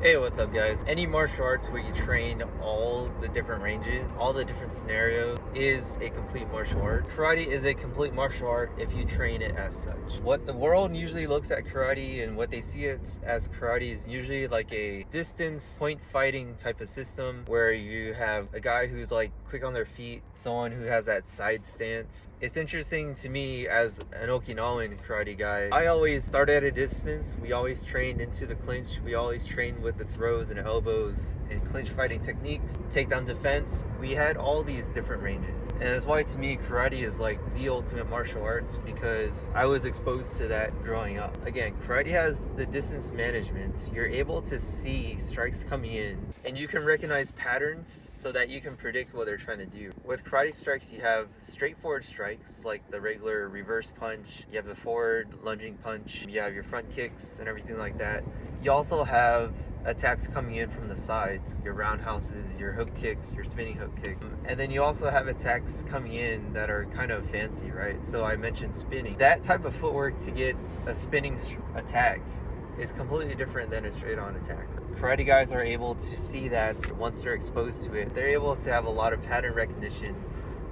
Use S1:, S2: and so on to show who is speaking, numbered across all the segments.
S1: Hey, what's up, guys? Any martial arts where you train all the different ranges, all the different scenarios, is a complete martial art. Karate is a complete martial art if you train it as such. What the world usually looks at karate and what they see it as karate is usually like a distance point fighting type of system where you have a guy who's like quick on their feet, someone who has that side stance. It's interesting to me as an Okinawan karate guy. I always started at a distance. We always trained into the clinch. We always trained with the throws and elbows and clinch fighting techniques, takedown defense. We had all these different ranges. And that's why to me karate is like the ultimate martial arts, because I was exposed to that growing up. Again, karate has the distance management. You're able to see strikes coming in and you can recognize patterns so that you can predict what they're trying to do. With karate strikes, you have straightforward strikes like the regular reverse punch, you have the forward lunging punch, you have your front kicks and everything like that. You also have attacks coming in from the sides, your roundhouses, your hook kicks, your spinning hook kick. And then you also have attacks coming in that are kind of fancy, right? So I mentioned spinning. That type of footwork to get a spinning attack is completely different than a straight on attack. Karate guys are able to see that once they're exposed to it. They're able to have a lot of pattern recognition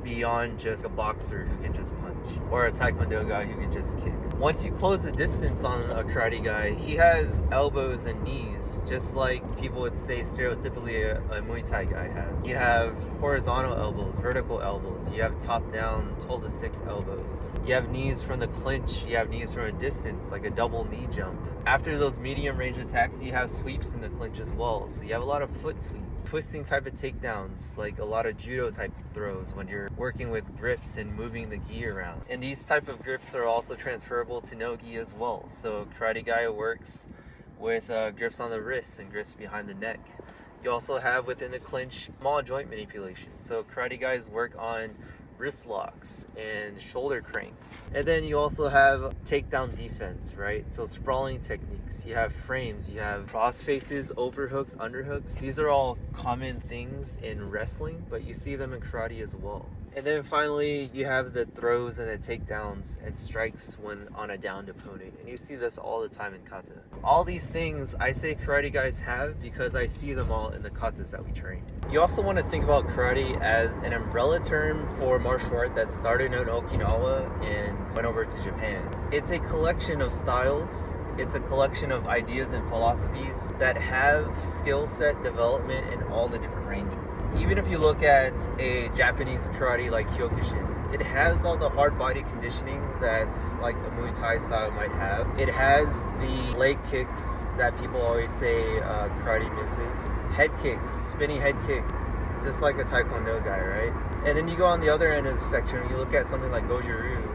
S1: beyond just a boxer who can just punch or a taekwondo guy who can just kick. Once you close the distance on a karate guy, he has elbows and knees, just like people would say stereotypically a Muay Thai guy has. You have horizontal elbows, vertical elbows, you have top down 12 to 6 elbows. You have knees from the clinch, you have knees from a distance, like a double knee jump. After those medium range attacks, you have sweeps in the clinch as well. So you have a lot of foot sweeps, twisting type of takedowns, like a lot of judo type throws when you're working with grips and moving the gi around. And these type of grips are also transferable to no gi as well. So karate guy works with grips on the wrists and grips behind the neck. You also have within the clinch small joint manipulation. So karate guys work on wrist locks and shoulder cranks. And then you also have takedown defense, right? So sprawling techniques. You have frames, you have cross faces, overhooks, underhooks. These are all common things in wrestling, but you see them in karate as well. And then finally, you have the throws and the takedowns and strikes when on a downed opponent. And you see this all the time in kata. All these things I say karate guys have because I see them all in the katas that we train. You also want to think about karate as an umbrella term for martial art that started in Okinawa and went over to Japan. It's a collection of styles. It's a collection of ideas and philosophies that have skill set development in all the different ranges. Even if you look at a Japanese karate like Kyokushin, it has all the hard body conditioning that like a Muay Thai style might have. It has the leg kicks that people always say karate misses. Head kicks, spinning head kick, just like a Taekwondo guy, right? And then you go on the other end of the spectrum, you look at something like Goju-Ryu,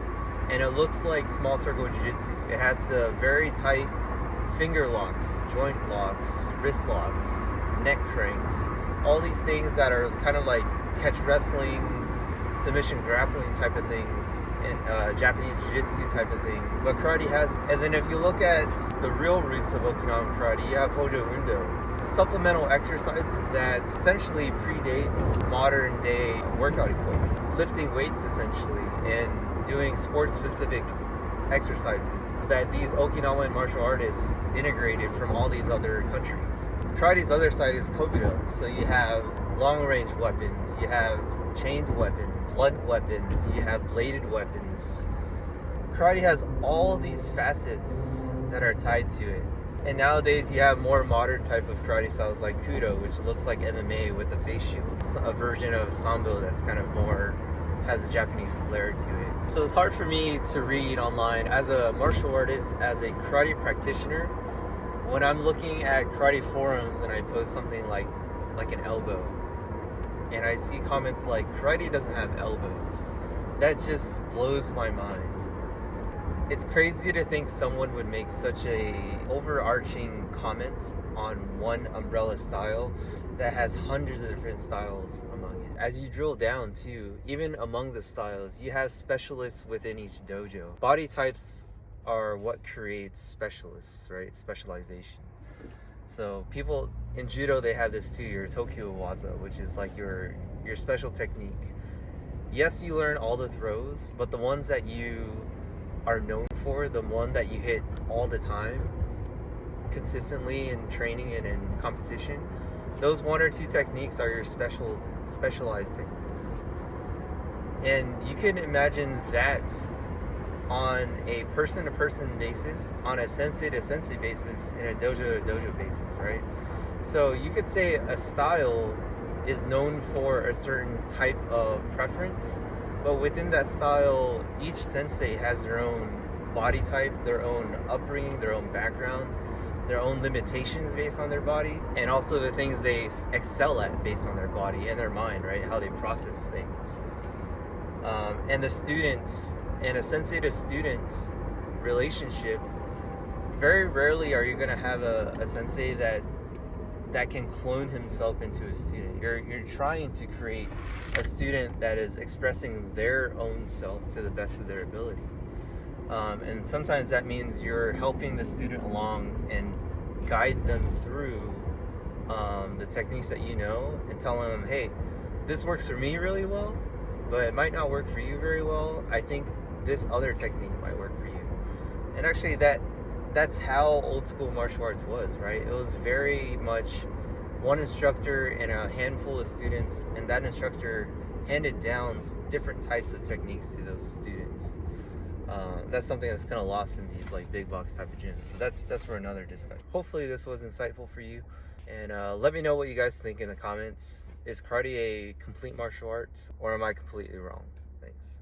S1: and it looks like small circle jiu-jitsu. It has the very tight finger locks, joint locks, wrist locks, neck cranks, all these things that are kind of like catch wrestling, submission grappling type of things, and Japanese jiu-jitsu type of thing. But karate has, and then if you look at the real roots of Okinawan karate, you have Hojo Undo, supplemental exercises that essentially predates modern day workout equipment, lifting weights essentially, and doing sports-specific exercises that these Okinawan martial artists integrated from all these other countries. Karate's other side is Kobudo, so you have long-range weapons, you have chained weapons, blunt weapons, you have bladed weapons. Karate has all these facets that are tied to it. And nowadays you have more modern type of karate styles like Kudo, which looks like MMA with the face shield. It's a version of Sambo that's kind of more has a Japanese flair to it. So it's hard for me to read online as a martial artist, as a karate practitioner. When I'm looking at karate forums and I post something like an elbow, and I see comments like, karate doesn't have elbows, that just blows my mind. It's crazy to think someone would make such a overarching comment on one umbrella style that has hundreds of different styles among it. As you drill down too, even among the styles, you have specialists within each dojo. Body types are what creates specialists, right? Specialization. So people in judo, they have this too, your Tokyo Waza, which is like your special technique. Yes, you learn all the throws, but the ones that you are known for, the one that you hit all the time, consistently in training and in competition, those one or two techniques are your specialized techniques. And you can imagine that on a person-to-person basis, on a sensei-to-sensei basis, and a dojo-to-dojo basis, right? So you could say a style is known for a certain type of preference, but within that style, each sensei has their own body type, their own upbringing, their own background, their own limitations based on their body, and also the things they excel at based on their body and their mind, right? How they process things. And the students, and a sensei to students relationship, very rarely are you going to have a sensei that can clone himself into a student. You're trying to create a student that is expressing their own self to the best of their ability. And sometimes that means you're helping the student along and guide them through the techniques that you know, and telling them, hey, this works for me really well, but it might not work for you very well. I think this other technique might work for you. And actually that's how old school martial arts was, right? It was very much one instructor and a handful of students, and that instructor handed down different types of techniques to those students. That's something that's kind of lost in these like big box type of gyms. That's for another discussion. Hopefully this was insightful for you, and let me know what you guys think in the comments. Is karate a complete martial arts, or am I completely wrong? Thanks.